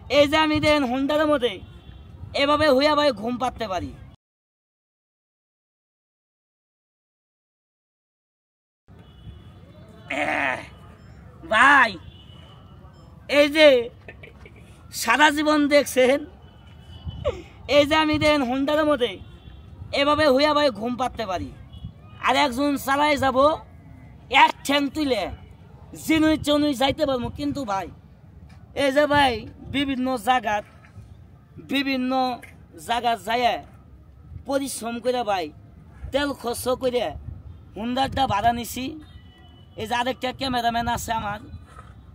এই যে আমি দেন হুন্ডার মধ্যে এভাবে হইয়া ভাই ঘুম পাড়তে পারি। ভাই এই যে সারা জীবন দেখছেন, এই যে আমি দেন হুন্ডার মধ্যে এভাবে হইয়া ভাই ঘুম পাড়তে পারি। আর একজন চালাই যাব এক ঠ্যাং তুলে জিনুই চনুই যাইতে পারবো। কিন্তু ভাই এই যে ভাই বিভিন্ন জায়গাত যায় পরিশ্রম করে ভাই তেল খরচ করে হুন্ডারটা ভাড়া নিছি। এই যে আরেকটা ক্যামেরাম্যান আছে আমার,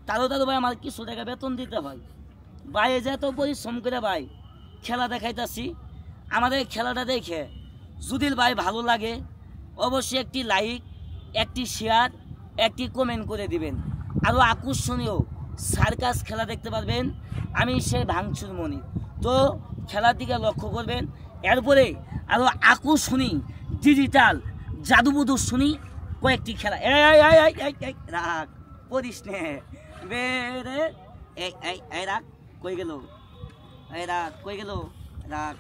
তারও ভাই আমার কিছু টাকা বেতন দিতে হয় ভাই। এই যে এত পরিশ্রম করে ভাই খেলা দেখাইতেছি, আমাদের খেলাটা দেখে যদি ভাই ভালো লাগে অবশ্যই একটি লাইক, একটি শেয়ার, একটি কমেন্ট করে দিবেন। আরও আকর্ষণীয় সার্কাস খেলা দেখতে পারবেন। আমি সে ভাঙচুর মনি, তো খেলার দিকে লক্ষ্য করবেন। এরপরে আরও আকর্ষণীয় ডিজিটাল জাদুবুদু শুনি কয়েকটি খেলা। রাগ করিস নে বেরে, এই রাগ কই গেল, এই রাগ কই গেল, রাগ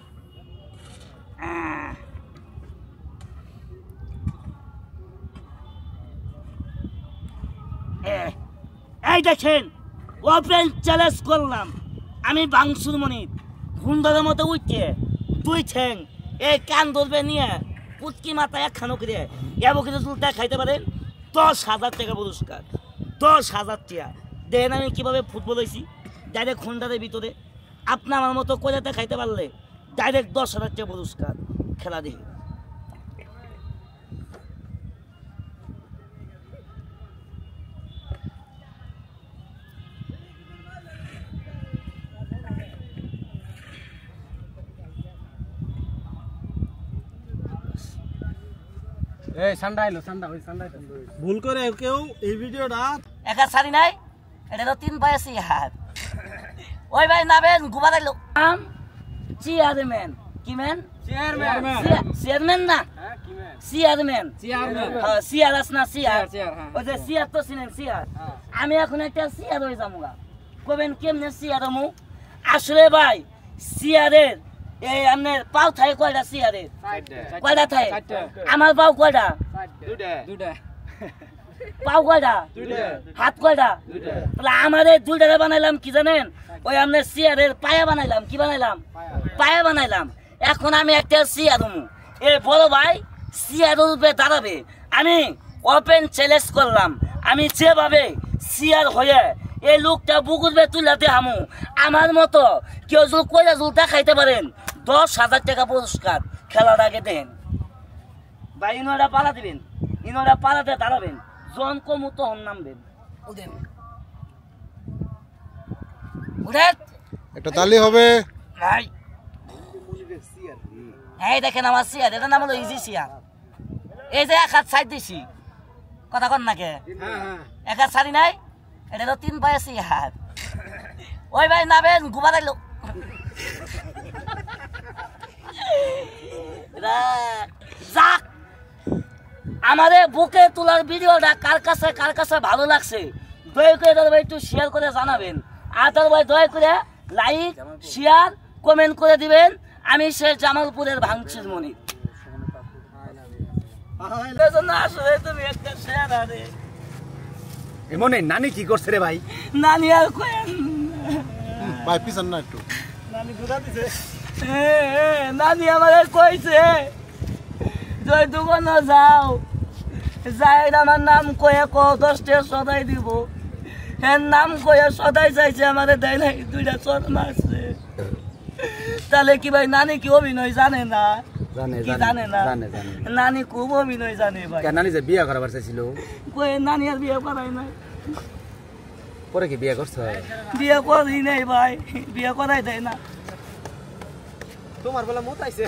এই দেখেন ওপেন চ্যালেঞ্জ করলাম আমি বাংসুর মনির হুন্ডারের মতো উঠছে দুই ঠ্যাং এই কান ধরবে নিয়ে পুটকি মাথায় একখানো করে এবকিতে চুলটা খাইতে পারেন 10,000 টাকা পুরস্কার। 10,000 টাকা দেখেন আমি কীভাবে ফুটবল হয়েছি ডাইরেক্ট হুন্ডারের ভিতরে। আপনি আমার মতো কোজাতে খাইতে পারলে ডাইরেক্ট 10,000 টাকা পুরস্কার। খেলা দেখি ভুল করে কেউ এই ভিডিওটা একা সারি নাই, এটা তো 3 পায়ে হাত। ওই ভাই নাবেন গুবারাই লোক নাম চেয়ারম্যান। কি ম্যান? চেয়ারম্যান না চেয়ারম্যান, চেয়ার আস না চেয়ার, ওই যে চেয়ার তো চিনেন চেয়ার। আমি এখন একটা চেয়ার হয়ে যাবো, কবেন কেমনে চেয়ার হমু? আসলে ভাই চেয়ারের এই আপনার পাও থাকে কয়টা? চেয়ারের কয়টা থাকে? আমার পাও কয়টা? পাও কয়টা? হাত কয়টা? তাহলে আমাদের দুইটা বানাইলাম কি জানেন? ওই আপনার চেয়ারের পায়া বানাইলাম। কি বানাইলাম? পায়া বানাইলাম। এখন আমি একটা চেয়ার হমু, এ বড় ভাই চেয়ারের উপরে দাঁড়াবে। আমি ওপেন চ্যালেঞ্জ করলাম, আমি যেভাবে চেয়ার হয়ে এই লোকটা বুকুরবে তুলাতে হামু, আমার মতো কেউ যদি কয়লা জুলটা খাইতে পারেন 10,000 টাকা পুরস্কার। খেলার আগে দেন ভাই, ইনোরা পালা দিবেন, ইনোরা পালাতে দাঁড়াবেন, জন কমু তখন নামবেন। একটা তালি হবে ভাই। এই দেখেন আমার চেয়ার, এটা নাম হলো ইজি চেয়ার। এই যে এক হাত সাইড দিছি, কথা কন নাকি? এক হাত সারি নাই, এটা তো 3 পায়ে চেয়ার। ওই ভাই নাবেন গুবারাই লোক যাক। আমাদের বুকে তোলার ভিডিওটা কার কাছে ভালো লাগছে দয়া করে দাদা ভাই একটু শেয়ার করে জানাবেন। আর দাদা ভাই দয়া করে লাইক, শেয়ার, কমেন্ট করে দিবেন। আমি সে জামালপুরের ভাঙচুর মনি। আসলে তুমি একটা শেয়ার আরে এমনে নানি কি করছে রে ভাই? নানি আর কয়েন ভাই পিছন না একটু, নানি দুধা দিছে। নানি আমারে কইছে জয় দোকানে যাও, যাই আমার নাম কয়ে 10 টাকা সদাই দিব। হ্যাঁ নাম কয়ে সদাই চাইছে, আমারে দেয় নাই, 2টা চট মারছে। তাহলে কি ভাই নানি কি অভিনয় জানে না? জানে না, নানি খুব অভিনয় জানে ভাই। নানি যে বিয়ে করাবার চাইছিল, কই নানি আর বিয়ে করাই নাই। পরে কি বিয়ে করছ? বিয়ে করি নাই ভাই, বিয়ে করাই দেয় না। তোমার বেলা মত আইছে।